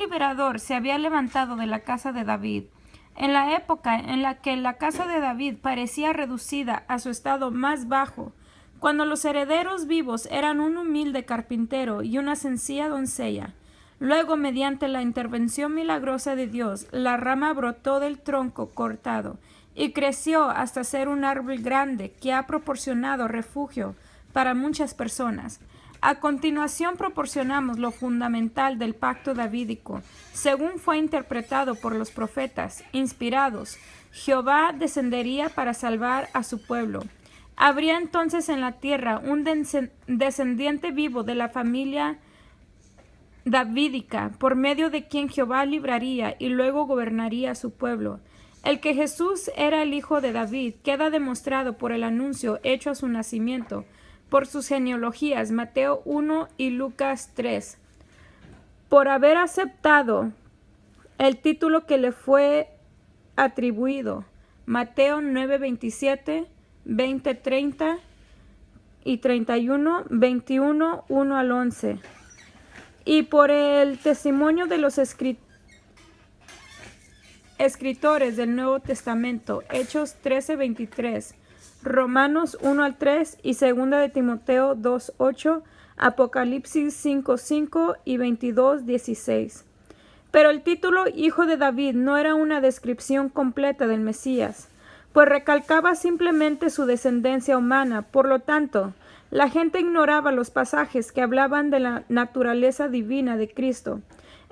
liberador se había levantado de la casa de David. En la época en la que la casa de David parecía reducida a su estado más bajo, cuando los herederos vivos eran un humilde carpintero y una sencilla doncella, luego, mediante la intervención milagrosa de Dios, la rama brotó del tronco cortado y creció hasta ser un árbol grande que ha proporcionado refugio para muchas personas. A continuación proporcionamos lo fundamental del pacto davídico, según fue interpretado por los profetas, inspirados. Jehová descendería para salvar a su pueblo. Habría entonces en la tierra un descendiente vivo de la familia davídica, por medio de quien Jehová libraría y luego gobernaría a su pueblo. El que Jesús era el hijo de David queda demostrado por el anuncio hecho a su nacimiento, por sus genealogías, Mateo 1 y Lucas 3. Por haber aceptado el título que le fue atribuido, Mateo 9:27, 20:30 y 31, 21, 1 al 11. Y por el testimonio de los escritores del Nuevo Testamento, Hechos 13:23, Romanos 1 al 3 y 2 de Timoteo 2:8, Apocalipsis 5:5 y 22:16. Pero el título Hijo de David no era una descripción completa del Mesías, pues recalcaba simplemente su descendencia humana. Por lo tanto, la gente ignoraba los pasajes que hablaban de la naturaleza divina de Cristo.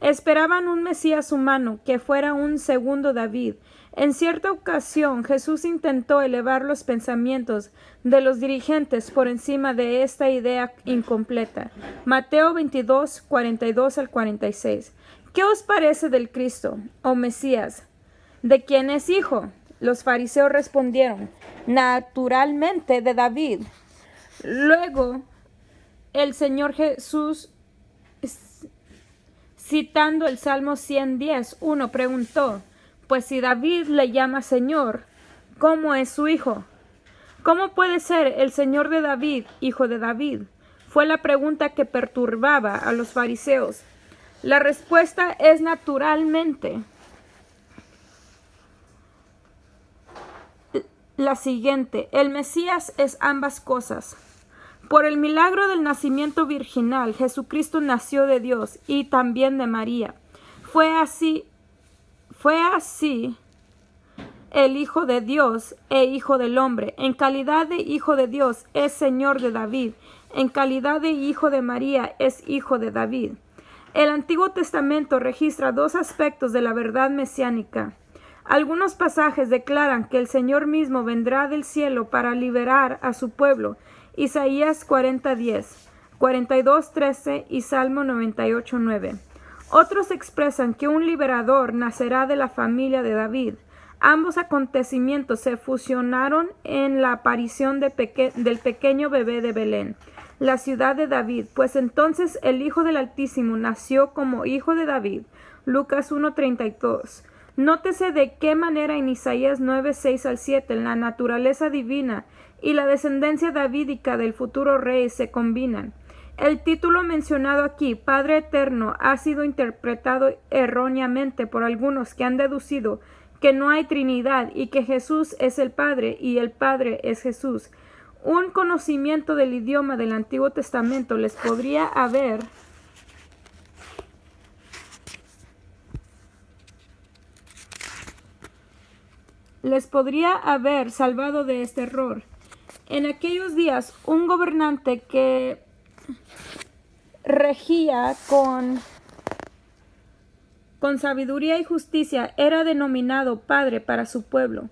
Esperaban un Mesías humano que fuera un segundo David. En cierta ocasión, Jesús intentó elevar los pensamientos de los dirigentes por encima de esta idea incompleta. Mateo 22, 42 al 46. ¿Qué os parece del Cristo, oh Mesías? ¿De quién es hijo? Los fariseos respondieron, naturalmente de David. Luego, el Señor Jesús, citando el Salmo 110:1, preguntó, pues si David le llama Señor, ¿cómo es su hijo? ¿Cómo puede ser el Señor de David, hijo de David? Fue la pregunta que perturbaba a los fariseos. La respuesta es naturalmente la siguiente: el Mesías es ambas cosas. Por el milagro del nacimiento virginal, Jesucristo nació de Dios y también de María. Fue así el Hijo de Dios e Hijo del hombre. En calidad de Hijo de Dios es Señor de David. En calidad de Hijo de María es Hijo de David. El Antiguo Testamento registra dos aspectos de la verdad mesiánica. Algunos pasajes declaran que el Señor mismo vendrá del cielo para liberar a su pueblo. Isaías 40:10, 42:13 y Salmo 98:9. Otros expresan que un liberador nacerá de la familia de David. Ambos acontecimientos se fusionaron en la aparición del pequeño bebé de Belén, la ciudad de David, pues entonces el Hijo del Altísimo nació como Hijo de David. Lucas 1:32. Nótese de qué manera en Isaías 9:6 al 7 la naturaleza divina y la descendencia davídica del futuro rey se combinan. El título mencionado aquí, Padre Eterno, ha sido interpretado erróneamente por algunos que han deducido que no hay Trinidad y que Jesús es el Padre y el Padre es Jesús. Un conocimiento del idioma del Antiguo Testamento les podría haber salvado de este error. En aquellos días, un gobernante que regía con sabiduría y justicia era denominado Padre para su pueblo.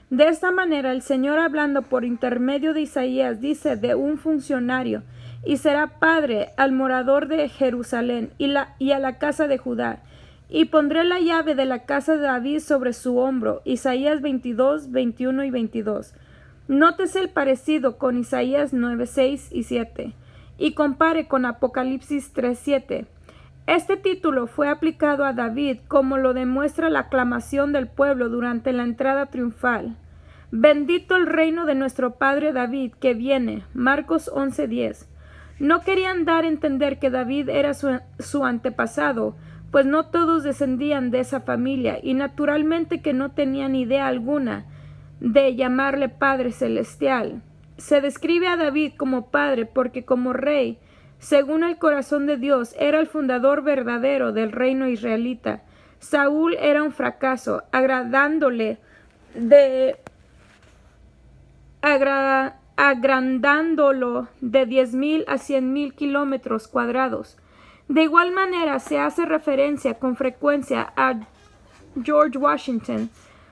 De esta manera, el Señor, hablando por intermedio de Isaías, dice de un funcionario: y será padre al morador de Jerusalén y a la casa de Judá, y pondré la llave de la casa de David sobre su hombro. Isaías 22, 21 y 22. Nótese el parecido con Isaías 9, 6 y 7, y compare con Apocalipsis 3, 7. Este título fue aplicado a David, como lo demuestra la aclamación del pueblo durante la entrada triunfal. Bendito el reino de nuestro padre David que viene. Marcos 11:10. No querían dar a entender que David era su antepasado, pues no todos descendían de esa familia y naturalmente que no tenían idea alguna de llamarle Padre Celestial. Se describe a David como padre porque como rey, según el corazón de Dios, era el fundador verdadero del reino israelita. Saúl era un fracaso, agrandándolo de 10,000 a 100,000 kilómetros cuadrados. De igual manera se hace referencia con frecuencia a George Washington,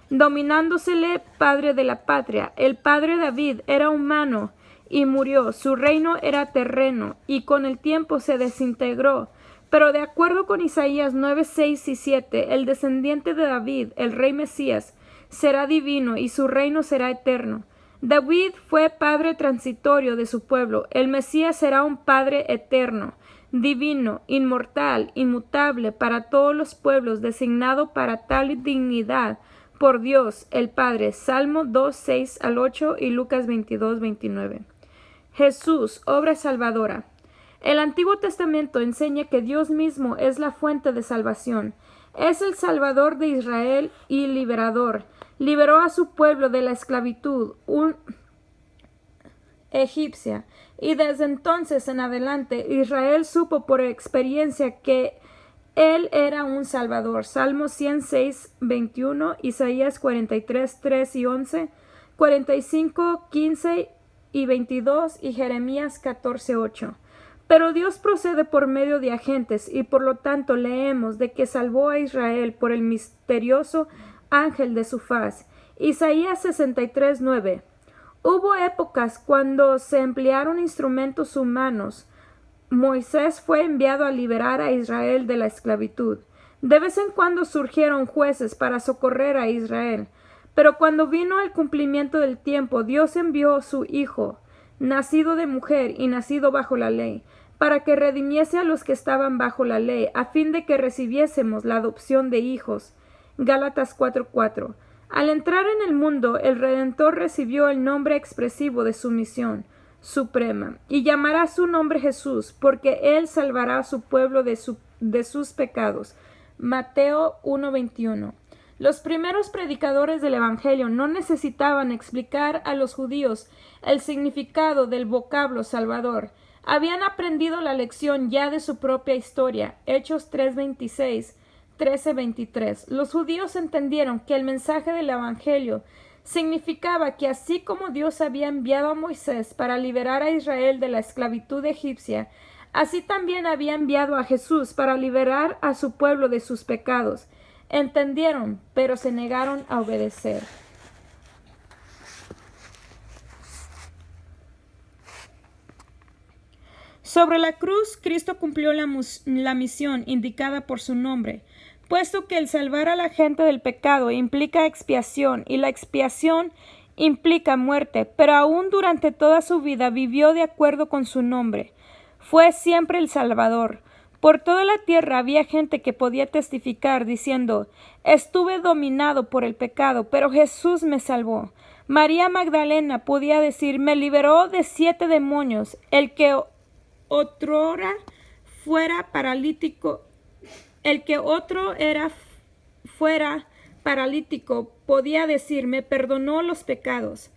dominándosele padre de la patria. El padre David era humano y murió. Su reino era terreno y con el tiempo se desintegró. Pero de acuerdo con Isaías 9, 6 y 7, el descendiente de David, el rey Mesías, será divino y su reino será eterno. David fue padre transitorio de su pueblo. El Mesías será un padre eterno, divino, inmortal, inmutable para todos los pueblos, designado para tal dignidad por Dios el Padre. Salmo 2, 6 al 8 y Lucas 22, 29. Jesús, obra salvadora. El Antiguo Testamento enseña que Dios mismo es la fuente de salvación. Es el Salvador de Israel y liberador. Liberó a su pueblo de la esclavitud egipcia, y desde entonces en adelante Israel supo por experiencia que Él era un Salvador. Salmos 106, 21, Isaías 43, 3 y 11, 45, 15 y 22 y Jeremías 14, 8. Pero Dios procede por medio de agentes y por lo tanto leemos de que salvó a Israel por el misterioso ángel de su faz. Isaías 63, 9. Hubo épocas cuando se emplearon instrumentos humanos. Moisés fue enviado a liberar a Israel de la esclavitud. De vez en cuando surgieron jueces para socorrer a Israel. Pero cuando vino el cumplimiento del tiempo, Dios envió a su Hijo, nacido de mujer y nacido bajo la ley, para que redimiese a los que estaban bajo la ley, a fin de que recibiésemos la adopción de hijos. Gálatas 4:4. Al entrar en el mundo, el Redentor recibió el nombre expresivo de su misión suprema, y llamará su nombre Jesús, porque Él salvará a su pueblo de sus pecados. Mateo 1:21. Los primeros predicadores del Evangelio no necesitaban explicar a los judíos el significado del vocablo Salvador. Habían aprendido la lección ya de su propia historia. Hechos 3:26, 13:23. Los judíos entendieron que el mensaje del Evangelio significaba que así como Dios había enviado a Moisés para liberar a Israel de la esclavitud egipcia, así también había enviado a Jesús para liberar a su pueblo de sus pecados. Entendieron, pero se negaron a obedecer. Sobre la cruz, Cristo cumplió la misión indicada por su nombre, puesto que el salvar a la gente del pecado implica expiación y la expiación implica muerte, pero aún durante toda su vida vivió de acuerdo con su nombre. Fue siempre el Salvador. Por toda la tierra había gente que podía testificar diciendo: estuve dominado por el pecado, pero Jesús me salvó. María Magdalena podía decir: me liberó de 7 demonios. El que otrora fuera paralítico, fuera paralítico, podía decir: me perdonó los pecados.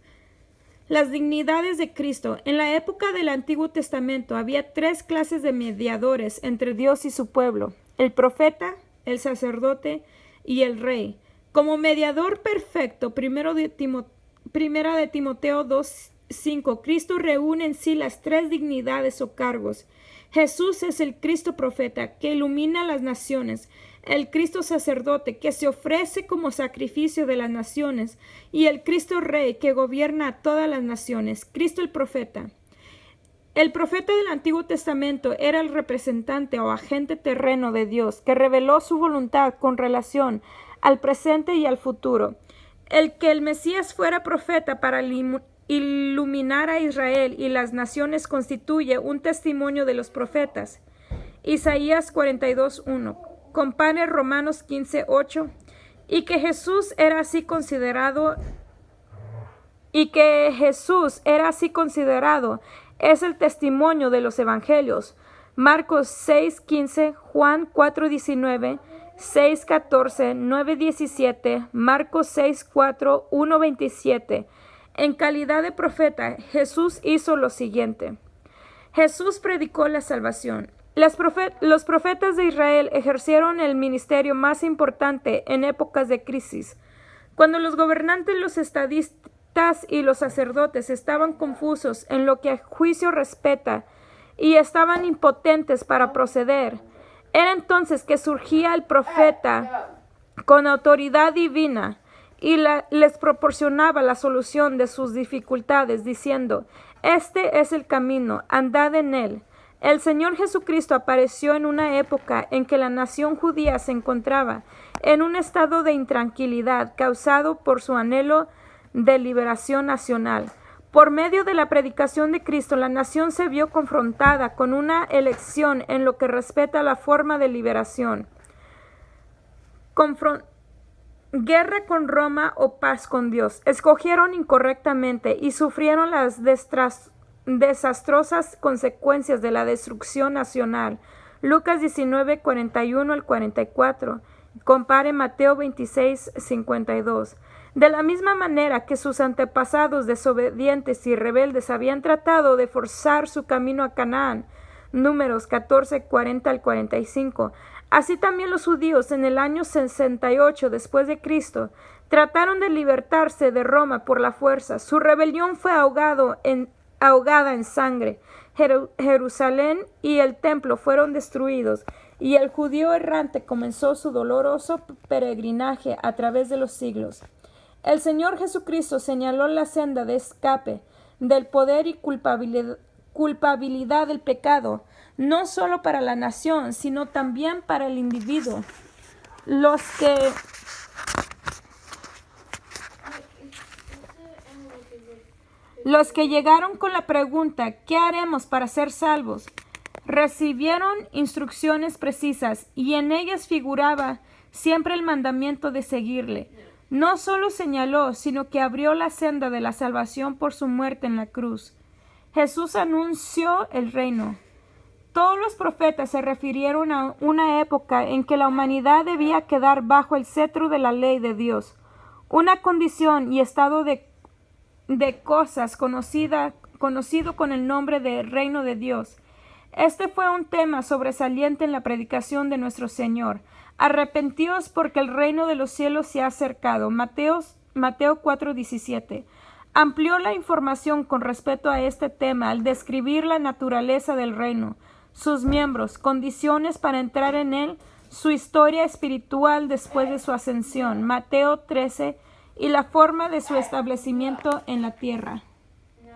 Las dignidades de Cristo. En la época del Antiguo Testamento había 3 clases de mediadores entre Dios y su pueblo: el profeta, el sacerdote y el rey. Como mediador perfecto, primera de Timoteo 2:5, Cristo reúne en sí las 3 dignidades o cargos. Jesús es el Cristo profeta que ilumina las naciones, el Cristo sacerdote que se ofrece como sacrificio de las naciones y el Cristo rey que gobierna a todas las naciones. Cristo el profeta. El profeta del Antiguo Testamento era el representante o agente terreno de Dios que reveló su voluntad con relación al presente y al futuro. El que el Mesías fuera profeta para iluminar a Israel y las naciones constituye un testimonio de los profetas. Isaías 42:1. Compare Romanos 15:8. Y que Jesús era así considerado es el testimonio de los evangelios. Marcos 6:15, Juan 4:19, 6:14, 9:17, Marcos 6:4, 1:27. En calidad de profeta, Jesús hizo lo siguiente. Jesús predicó la salvación. Los profetas de Israel ejercieron el ministerio más importante en épocas de crisis. Cuando los gobernantes, los estadistas y los sacerdotes estaban confusos en lo que a juicio respecta y estaban impotentes para proceder, era entonces que surgía el profeta con autoridad divina y les proporcionaba la solución de sus dificultades, diciendo: este es el camino, andad en él. El Señor Jesucristo apareció en una época en que la nación judía se encontraba en un estado de intranquilidad causado por su anhelo de liberación nacional. Por medio de la predicación de Cristo, la nación se vio confrontada con una elección en lo que respecta a la forma de liberación. Guerra con Roma o paz con Dios. Escogieron incorrectamente y sufrieron las desastrosas consecuencias de la destrucción nacional. Lucas 19, 41 al 44. Compare Mateo 26, 52. De la misma manera que sus antepasados desobedientes y rebeldes habían tratado de forzar su camino a Canaán, Números 14, 40 al 45, así también los judíos en el año 68 después de Cristo trataron de libertarse de Roma por la fuerza. Su rebelión fue ahogada en sangre. Jerusalén y el templo fueron destruidos, y el judío errante comenzó su doloroso peregrinaje a través de los siglos. El Señor Jesucristo señaló la senda de escape del poder y culpabilidad del pecado, no solo para la nación, sino también para el individuo. Los que llegaron con la pregunta ¿qué haremos para ser salvos?, recibieron instrucciones precisas, y en ellas figuraba siempre el mandamiento de seguirle. No solo señaló, sino que abrió la senda de la salvación por su muerte en la cruz. Jesús anunció el reino. Todos los profetas se refirieron a una época en que la humanidad debía quedar bajo el cetro de la ley de Dios, una condición y estado de cosas conocido con el nombre de reino de Dios. Este fue un tema sobresaliente en la predicación de nuestro Señor. Arrepentíos porque el reino de los cielos se ha acercado. Mateo 4:17. Amplió la información con respecto a este tema al describir la naturaleza del reino, sus miembros, condiciones para entrar en él, su historia espiritual después de su ascensión. Mateo 13. Y la forma de su establecimiento en la tierra.